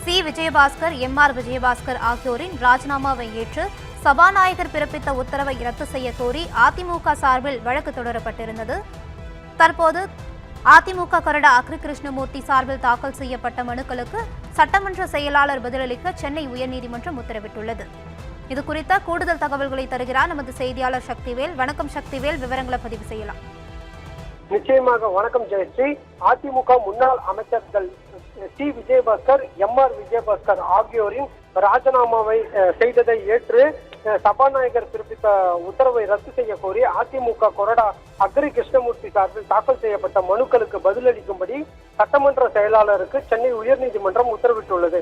C. Vijayabaskar, MR. Vijayabaskar ஆகியோரின் ராஜினாமாவை ஏற்று சபாநாயகர் பிறப்பித்த உத்தரவை ரத்து செய்ய கோரி அதிமுக சார்பில் வழக்கு தொடரப்பட்டிருந்தது. தற்போது அதிமுக கொறடா அக்ரி கிருஷ்ணமூர்த்தி சார்பில் தாக்கல் செய்யப்பட்ட மனுக்களுக்கு சட்டமன்ற செயலாளர் பதிலளிக்க சென்னை உயர்நீதிமன்றம் உத்தரவிட்டுள்ளது. இதுகுறித்த கூடுதல் தகவல்களை தருகிறார் நமது செய்தியாளர் சக்திவேல். வணக்கம் சக்திவேல், விவரங்களை பதிவு செய்யலாம். நிச்சயமாக வணக்கம் ஜெயஸ்ரீ. அதிமுக முன்னாள் அமைச்சர்கள் சி. விஜயபாஸ்கர், எம்.ஆர். விஜயபாஸ்கர் ஆகியோரின் ராஜினாமாவை செய்ததை ஏற்று சபாநாயகர் பிறப்பித்த உத்தரவை ரத்து செய்ய கோரி அதிமுக கொறடா அக்ரி கிருஷ்ணமூர்த்தி சார்பில் தாக்கல் செய்யப்பட்ட மனுக்களுக்கு பதிலளிக்கும்படி சட்டமன்ற செயலாளருக்கு சென்னை உயர்நீதிமன்றம் உத்தரவிட்டுள்ளது.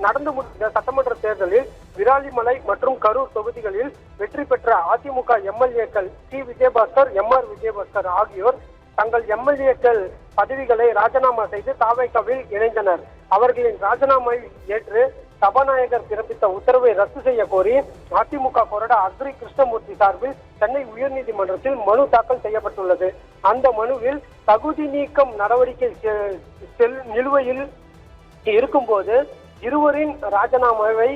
நடந்து முடிந்த சட்டமன்ற தேர்தலில் விராலிமலை மற்றும் கரூர் தொகுதிகளில் வெற்றி பெற்ற அதிமுக எம்எல்ஏக்கள் சி. விஜயபாஸ்கர், எம்.ஆர். விஜயபாஸ்கர் ஆகியோர் தங்கள் எம்எல்ஏக்கள் பதவிகளை ராஜினாமா செய்து தாவேகாவில் இணைந்தனர். அவர்களின் ராஜினாமாவை ஏற்று சபாநாயகர் பிறப்பித்த உத்தரவை ரத்து செய்ய கோரி அதிமுக கொறடா அக்ரி கிருஷ்ணமூர்த்தி சார்பில் சென்னை உயர்நீதிமன்றத்தில் மனு தாக்கல் செய்யப்பட்டுள்ளது. அந்த மனுவில் தகுதி நீக்கம் நடவடிக்கை நிலுவையில் இருக்கும்போது இருவரின் ராஜினாமாவை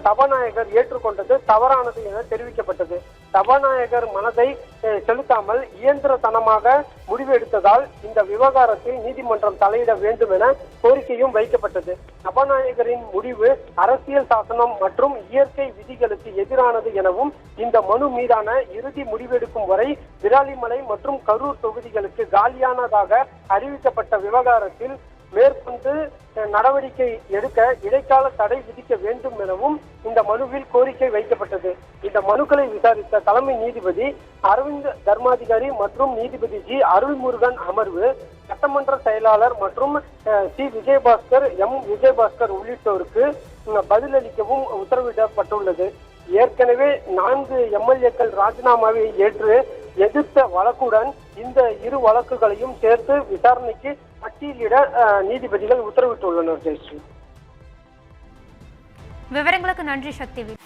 சபாநாயகர் ஏற்றுக்கொண்டது தவறானது என தெரிவிக்கப்பட்டது. சபாநாயகர் மனதை செலுத்தாமல் இயந்திரத்தனமாக முடிவு எடுத்ததால் இந்த விவகாரத்தில் நீதிமன்றம் தலையிட வேண்டும் என கோரிக்கையும் வைக்கப்பட்டது. சபாநாயகரின் முடிவு அரசியல் சாசனம் மற்றும் இயற்கை விதிகளுக்கு எதிரானது எனவும் இந்த மனு மீதான இறுதி முடிவெடுக்கும் வரை விராலிமலை மற்றும் கரூர் தொகுதிகளுக்கு காலியானதாக அறிவிக்கப்பட்ட விவகாரத்தில் மேற்கொண்டு நடவடிக்கை எடுக்க இடைக்கால தடை விதிக்க வேண்டும் எனவும் இந்த மனுவில் கோரிக்கை வைக்கப்பட்டது. இந்த மனுக்களை விசாரித்த தலைமை நீதிபதி அரவிந்த் தர்மாதிகாரி மற்றும் நீதிபதி ஜி. அருள்முருகன் அமர்வு சட்டமன்ற செயலாளர் மற்றும் சி. விஜயபாஸ்கர், எம். விஜயபாஸ்கர் உள்ளிட்டோருக்கு பதிலளிக்கவும் உத்தரவிடப்பட்டுள்ளது. ஏற்கனவே 4 எம்எல்ஏக்கள் ராஜினாமாவை ஏற்று எதிர்த்த வழக்குடன் இந்த இரு வழக்குகளையும் சேர்த்து விசாரணைக்கு பட்டியலிட நீதிபதிகள் உத்தரவிட்டுள்ளனர். ஜெயஸ்ரீ, விவரங்களுக்கு நன்றி சக்திவேல்.